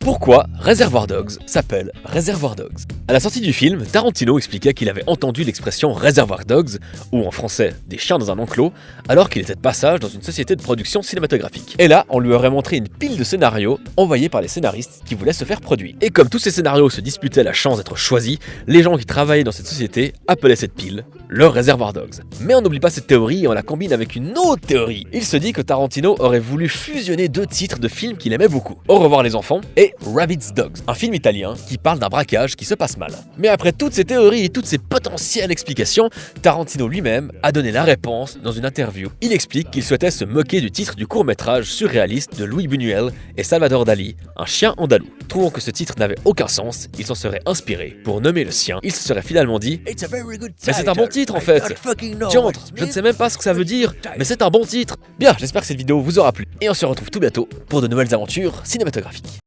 Pourquoi Reservoir Dogs s'appelle Reservoir Dogs? À la sortie du film, Tarantino expliquait qu'il avait entendu l'expression Reservoir Dogs, ou en français des chiens dans un enclos, alors qu'il était de passage dans une société de production cinématographique. Et là, on lui aurait montré une pile de scénarios envoyés par les scénaristes qui voulaient se faire produire. Et comme tous ces scénarios se disputaient la chance d'être choisis, les gens qui travaillaient dans cette société appelaient cette pile leur Reservoir Dogs. Mais on n'oublie pas cette théorie et on la combine avec une autre théorie. Il se dit que Tarantino aurait voulu fusionner deux titres de films qu'il aimait beaucoup. Au revoir les enfants et Rabbids Dogs, un film italien qui parle d'un braquage qui se passe mal. Mais après toutes ces théories et toutes ces potentielles explications, Tarantino lui-même a donné la réponse dans une interview. Il explique qu'il souhaitait se moquer du titre du court-métrage surréaliste de Luis Buñuel et Salvador Dali, Un chien andalou. Trouvant que ce titre n'avait aucun sens, il s'en serait inspiré pour nommer le sien. Il se serait finalement dit: mais c'est un bon titre en fait. Diantre, je ne sais même pas ce que ça veut dire, mais c'est un bon titre. Bien, j'espère que cette vidéo vous aura plu et on se retrouve tout bientôt pour de nouvelles aventures cinématographiques.